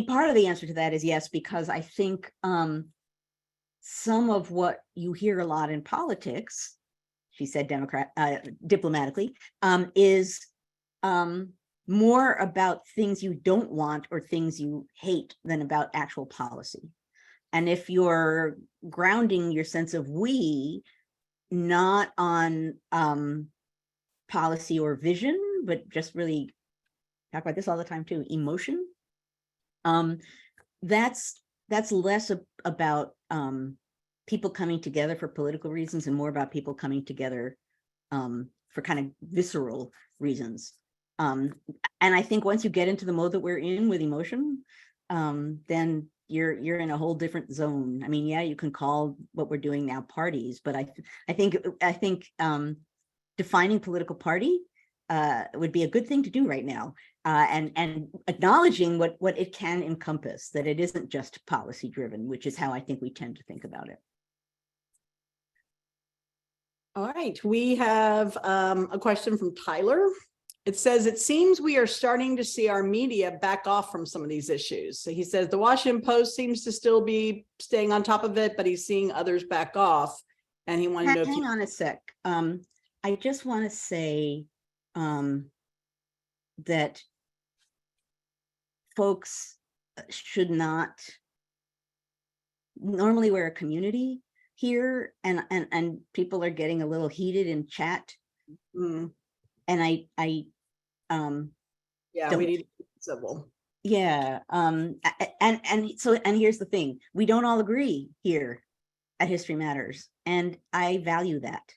part of the answer to that is yes, because I think some of what you hear a lot in politics, she said diplomatically, is more about things you don't want or things you hate than about actual policy. And if you're grounding your sense of we not on policy or vision, but just really talk about this all the time too, emotion, that's less about people coming together for political reasons and more about people coming together for kind of visceral reasons. And I think once you get into the mode that we're in with emotion, then you're in a whole different zone. I mean, yeah, you can call what we're doing now parties, but I think defining political party would be a good thing to do right now, and acknowledging what it can encompass, that it isn't just policy driven, which is how I think we tend to think about it. All right, we have a question from Tyler. It says, it seems we are starting to see our media back off from some of these issues. So he says the Washington Post seems to still be staying on top of it, but he's seeing others back off. And he wanted to know if Hang on a sec. I just want to say that folks should not, normally we're a community here, and people are getting a little heated in chat. And I Yeah, we need to be civil. Yeah. And here's the thing. We don't all agree here at History Matters, and I value that.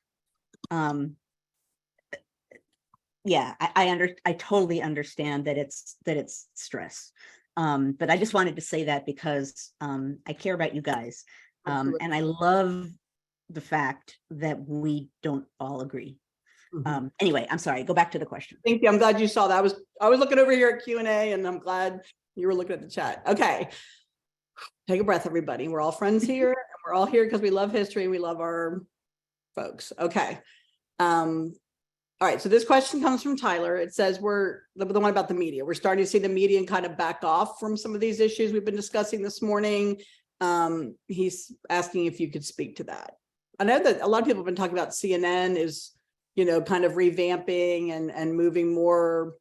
Yeah, I totally understand that it's stress. But I just wanted to say that because I care about you guys. And I love the fact that we don't all agree. Anyway, I'm sorry, go back to the question. Thank you. I'm glad you saw that. I was looking over here at Q&A, and I'm glad you were looking at the chat. Okay. Take a breath, everybody. We're all friends here, and we're all here because we love history and we love our folks. Okay. All right. So this question comes from Tyler. It says we're the one about the media. We're starting to see the media kind of back off from some of these issues we've been discussing this morning. He's asking if you could speak to that. I know that a lot of people have been talking about CNN is, kind of revamping and moving more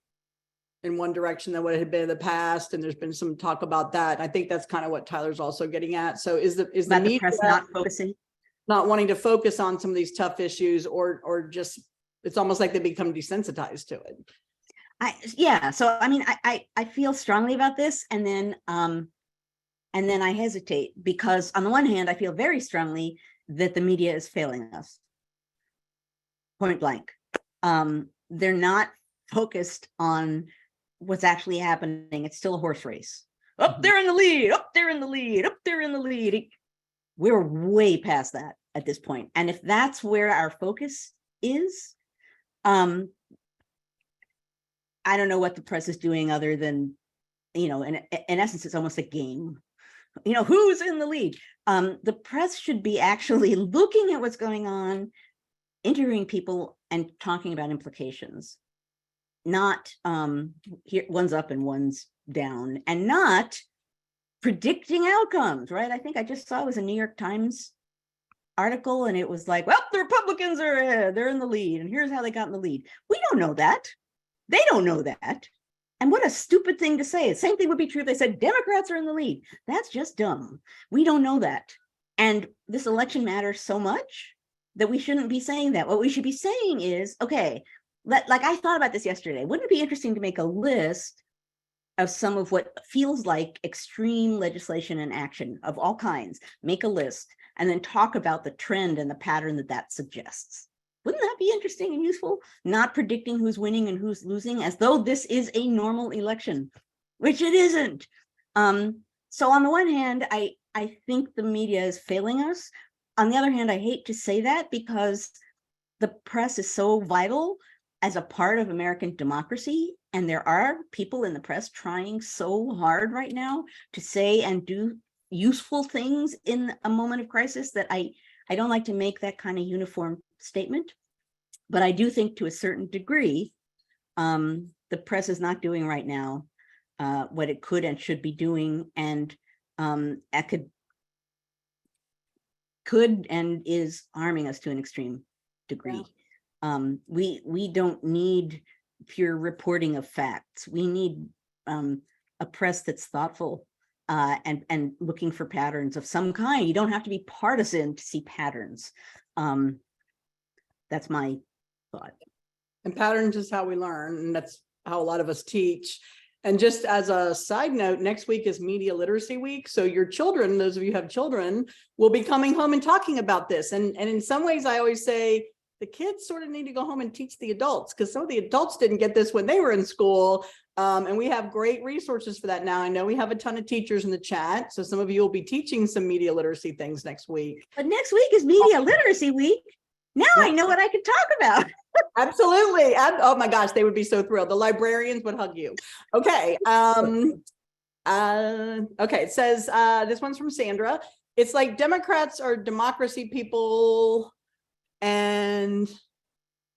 in one direction than what it had been in the past. And there's been some talk about that. I think that's kind of what Tyler's also getting at. So is the media press not focusing, not wanting to focus on some of these tough issues, or just, it's almost like they become desensitized to it? Yeah. So, I mean, I feel strongly about this, and then I hesitate because on the one hand, I feel very strongly that the media is failing us. Point blank. They're not focused on what's actually happening. It's still a horse race. Up there in the lead, up there in the lead, up there in the lead. We're way past that at this point. And if that's where our focus is, I don't know what the press is doing other than, in essence, it's almost a game. Who's in the lead? The press should be actually looking at what's going on, interviewing people and talking about implications, not here one's up and one's down, and not predicting outcomes, right? I think I just saw it was a New York Times article, and it was like, well, the Republicans they're in the lead, and here's how they got in the lead. We don't know that. They don't know that. And what a stupid thing to say. The same thing would be true if they said Democrats are in the lead. That's just dumb. We don't know that. And this election matters so much that we shouldn't be saying that. What we should be saying is, okay, like I thought about this yesterday. Wouldn't it be interesting to make a list of some of what feels like extreme legislation and action of all kinds? Make a list and then talk about the trend and the pattern that suggests. Wouldn't that be interesting and useful? Not predicting who's winning and who's losing as though this is a normal election, which it isn't. So on the one hand, I think the media is failing us. On the other hand, I hate to say that because the press is so vital as a part of American democracy. And there are people in the press trying so hard right now to say and do useful things in a moment of crisis that I don't like to make that kind of uniform statement. But I do think to a certain degree, the press is not doing right now what it could and should be doing, and could and is harming us to an extreme degree. Yeah. We don't need pure reporting of facts. We need a press that's thoughtful and looking for patterns of some kind. You don't have to be partisan to see patterns. That's my thought. And patterns is how we learn, and that's how a lot of us teach. And just as a side note, next week is Media Literacy Week. So your children, those of you who have children, will be coming home and talking about this. And in some ways, I always say the kids sort of need to go home and teach the adults, because some of the adults didn't get this when they were in school. And we have great resources for that now. I know we have a ton of teachers in the chat. So some of you will be teaching some media literacy things next week. But next week is Media Literacy Week. Now I know what I can talk about. Absolutely. Oh my gosh, they would be so thrilled. The librarians would hug you. Okay. Okay. It says, this one's from Sandra. It's like Democrats are democracy people and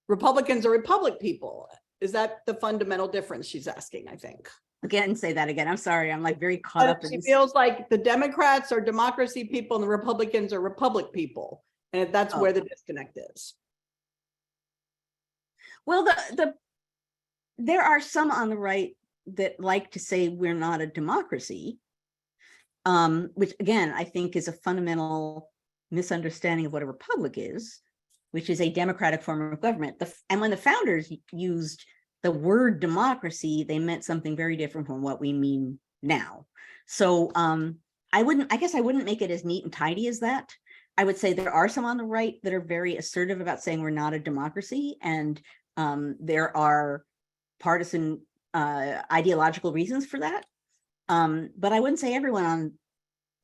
Republicans are republic people. Is that the fundamental difference she's asking, I think? Again, say that again. I'm sorry. I'm like very caught up in this. She feels like the Democrats are democracy people and the Republicans are republic people. And that's where the disconnect is. Well, there are some on the right that like to say we're not a democracy, which again, I think is a fundamental misunderstanding of what a republic is, which is a democratic form of government. And when the founders used the word democracy, they meant something very different from what we mean now. So I guess I wouldn't make it as neat and tidy as that. I would say there are some on the right that are very assertive about saying we're not a democracy, and there are partisan ideological reasons for that. But I wouldn't say everyone on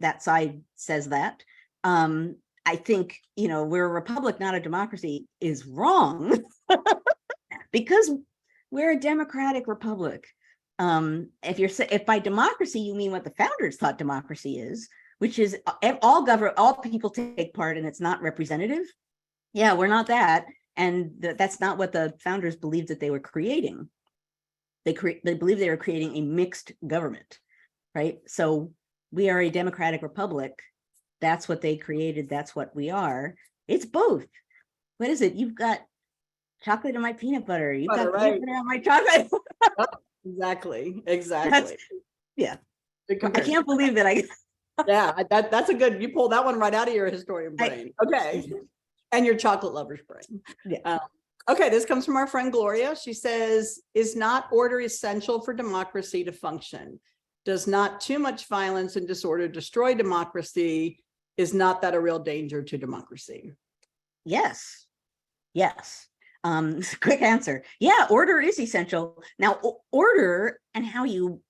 that side says that. I think, we're a republic, not a democracy is wrong because we're a democratic republic. If by democracy you mean what the founders thought democracy is, which is all people take part and it's not representative. Yeah, we're not that. And that's not what the founders believed that they were creating. They believed they were creating a mixed government, right? So we are a democratic republic. That's what they created. That's what we are. It's both. What is it? You've got chocolate in my peanut butter. You've got peanut butter on my chocolate. Exactly. Yeah. I can't believe that yeah, that's a good, you pulled that one right out of your historian brain. Okay. And your chocolate lover's brain. Yeah. Okay, this comes from our friend Gloria. She says, is not order essential for democracy to function? Does not too much violence and disorder destroy democracy? Is not that a real danger to democracy? Yes. Quick answer. Yeah, order is essential. Now, order and how you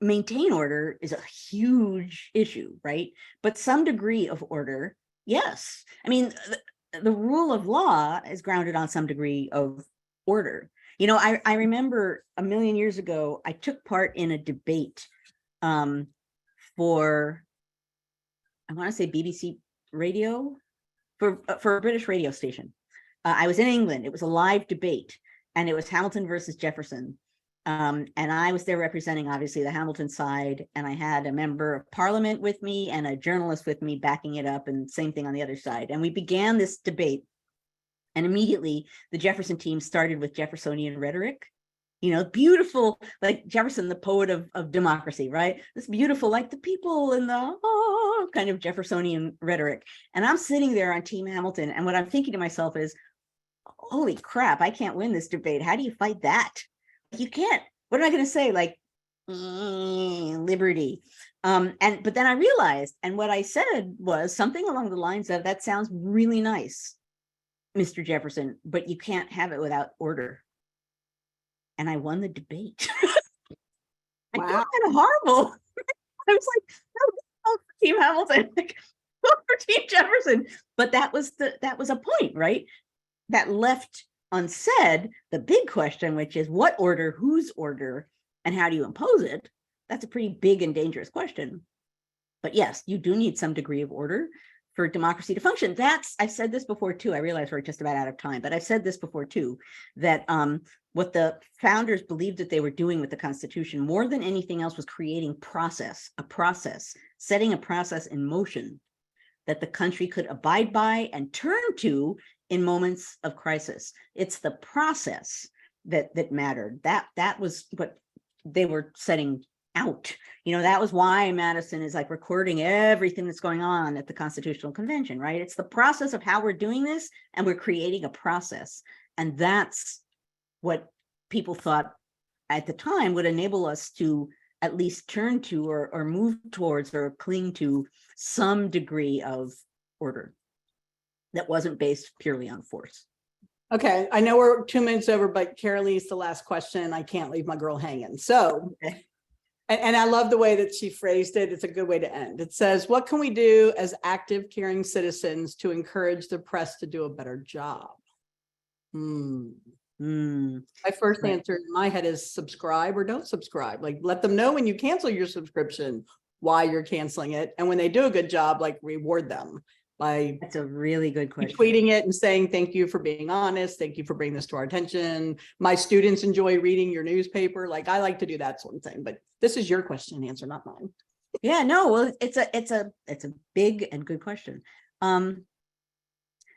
maintain order is a huge issue, right? But some degree of order, yes. I mean, the rule of law is grounded on some degree of order. I remember a million years ago, I took part in a debate for, I want to say BBC radio, for a British radio station. I was in England. It was a live debate, and it was Hamilton versus Jefferson. And I was there representing, obviously, the Hamilton side, and I had a member of parliament with me and a journalist with me backing it up, and same thing on the other side. And we began this debate, and immediately the Jefferson team started with Jeffersonian rhetoric. Beautiful, like Jefferson, the poet of democracy, right? This beautiful, like the people in the kind of Jeffersonian rhetoric. And I'm sitting there on Team Hamilton, and what I'm thinking to myself is, holy crap, I can't win this debate. How do you fight that? You can't. What am I going to say? Like, liberty. But then I realized, and what I said was something along the lines of, that sounds really nice, Mr. Jefferson, but you can't have it without order. And I won the debate. Wow. I felt kind of horrible. I was like, no, Team Hamilton, like, for Team Jefferson. But that was a point, right? That left unsaid the big question, which is what order, whose order, and how do you impose it? That's a pretty big and dangerous question. But yes, you do need some degree of order for democracy to function. I've said this before too. I realize we're just about out of time, but I've said this before too, that what the founders believed that they were doing with the Constitution more than anything else was creating a process, setting a process in motion that the country could abide by and turn to in moments of crisis. It's the process that mattered. That was what they were setting out. That was why Madison is like recording everything that's going on at the Constitutional Convention, right? It's the process of how we're doing this, and we're creating a process. And that's what people thought at the time would enable us to at least turn to or move towards or cling to some degree of order that wasn't based purely on force. Okay, I know we're 2 minutes over, but Carolee's the last question. I can't leave my girl hanging. So, okay. And I love the way that she phrased it. It's a good way to end. It says, what can we do as active, caring citizens to encourage the press to do a better job? My first answer in my head is subscribe or don't subscribe. Like, let them know when you cancel your subscription, why you're canceling it. And when they do a good job, like, reward them by That's a really good question. Tweeting it and saying, thank you for being honest. Thank you for bringing this to our attention. My students enjoy reading your newspaper. Like, I like to do that sort of thing, but this is your question and answer, not mine. Yeah, no, well, it's a big and good question.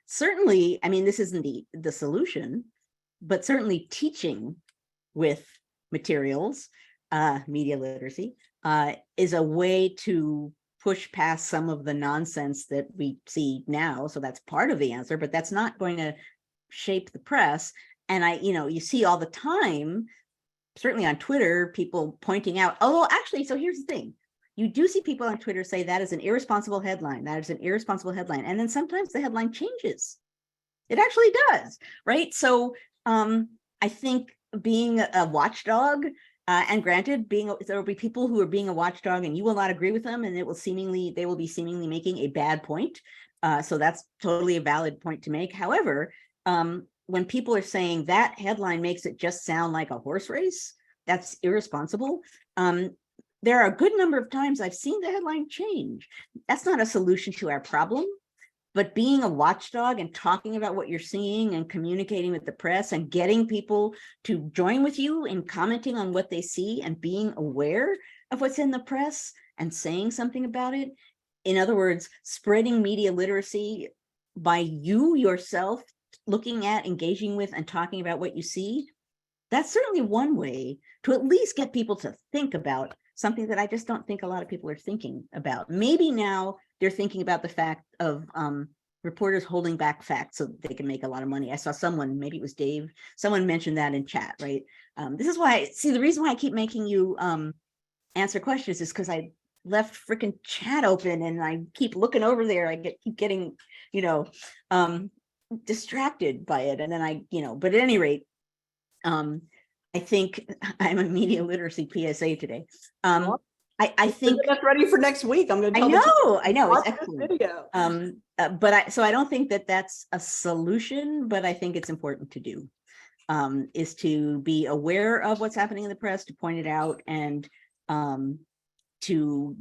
Certainly, I mean, this isn't the solution, but certainly teaching with materials, media literacy, is a way to push past some of the nonsense that we see now. So that's part of the answer, but that's not going to shape the press. And you see all the time, certainly on Twitter, people pointing out, oh, actually, so here's the thing. You do see people on Twitter say that is an irresponsible headline. That is an irresponsible headline. And then sometimes the headline changes. It actually does, right? So I think being a watchdog, and granted, there will be people who are being a watchdog and you will not agree with them, and they will be seemingly making a bad point. So that's totally a valid point to make. However, when people are saying that headline makes it just sound like a horse race, that's irresponsible. There are a good number of times I've seen the headline change. That's not a solution to our problem. But being a watchdog and talking about what you're seeing and communicating with the press and getting people to join with you in commenting on what they see and being aware of what's in the press and saying something about it. In other words, spreading media literacy by you yourself, looking at, engaging with, and talking about what you see. That's certainly one way to at least get people to think about something that I just don't think a lot of people are thinking about. Maybe now they're thinking about the fact of reporters holding back facts so they can make a lot of money. I saw someone, maybe it was Dave, someone mentioned that in chat, right? This is why, the reason why I keep making you answer questions is because I left freaking chat open and I keep looking over there. I keep getting, distracted by it. And then but at any rate, I think I'm a media literacy PSA today. I think that's ready for next week. I'm going to I know watch it's this excellent. Video. So I don't think that that's a solution, but I think it's important to do, is to be aware of what's happening in the press, to point it out, and to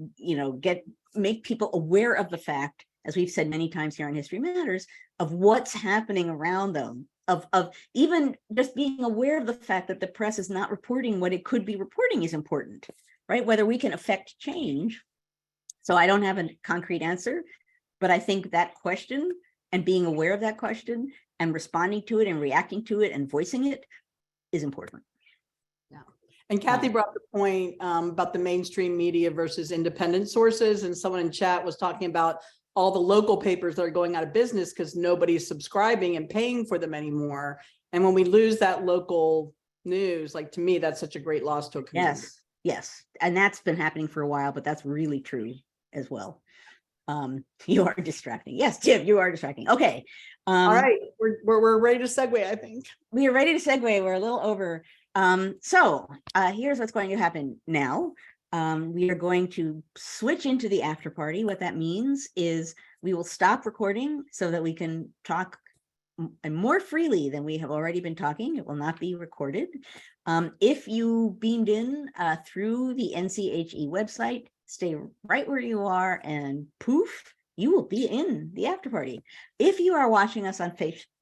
make people aware of the fact, as we've said many times here on History Matters, of what's happening around them, of even just being aware of the fact that the press is not reporting what it could be reporting is important, right? Whether we can affect change. So I don't have a concrete answer, but I think that question and being aware of that question and responding to it and reacting to it and voicing it is important. Yeah. And Kathy brought the point about the mainstream media versus independent sources. And someone in chat was talking about all the local papers that are going out of business because nobody's subscribing and paying for them anymore. And when we lose that local news, like, to me, that's such a great loss to a community. Yes. And that's been happening for a while, but that's really true as well. You are distracting. Yes, Jim, you are distracting. Okay. All right. We're ready to segue, I think. We are ready to segue. We're a little over. So here's what's going to happen now. We are going to switch into the after party. What that means is we will stop recording so that we can talk more freely than we have already been talking. It will not be recorded. If you beamed in through the NCHE website, stay right where you are and poof, you will be in the after party. If you are watching us on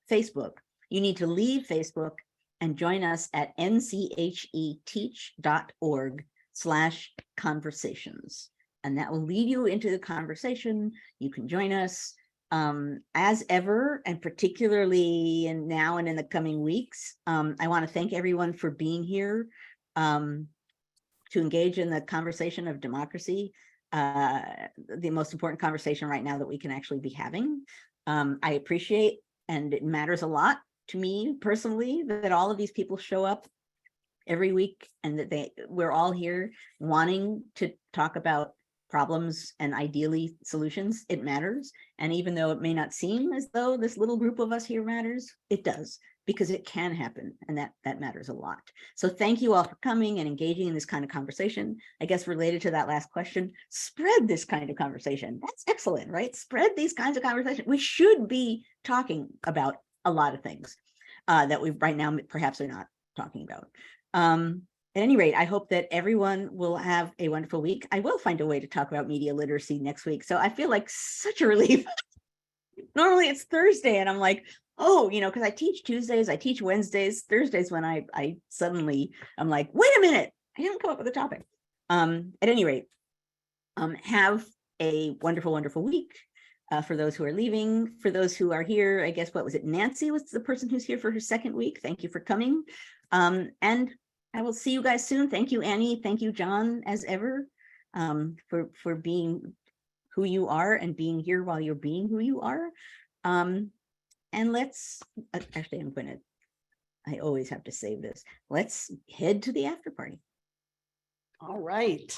Facebook, you need to leave Facebook and join us at ncheteach.org/conversations. And that will lead you into the conversation. You can join us as ever, and particularly now and in the coming weeks. I want to thank everyone for being here to engage in the conversation of democracy, the most important conversation right now that we can actually be having. I appreciate, and it matters a lot to me personally, that all of these people show up every week and that we're all here wanting to talk about problems and ideally solutions. It matters. And even though it may not seem as though this little group of us here matters, it does, because it can happen, and that matters a lot. So thank you all for coming and engaging in this kind of conversation. I guess related to that last question, spread this kind of conversation. That's excellent, right? Spread these kinds of conversations. We should be talking about a lot of things that we right now perhaps are not talking about. At any rate, I hope that everyone will have a wonderful week. I will find a way to talk about media literacy next week. So I feel like such a relief. Normally it's Thursday and I'm like, oh, because I teach Tuesdays, I teach Wednesdays, Thursdays when I'm like, wait a minute, I didn't come up with a topic. At any rate, have a wonderful, wonderful week. For those who are leaving, for those who are here, I guess, what was it? Nancy was the person who's here for her second week. Thank you for coming. And I will see you guys soon. Thank you, Annie. Thank you, John, as ever, for being who you are and being here while you're being who you are. And let's, actually, I'm going to I always have to save this. Let's head to the after party. All right.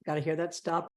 Got to hear that stop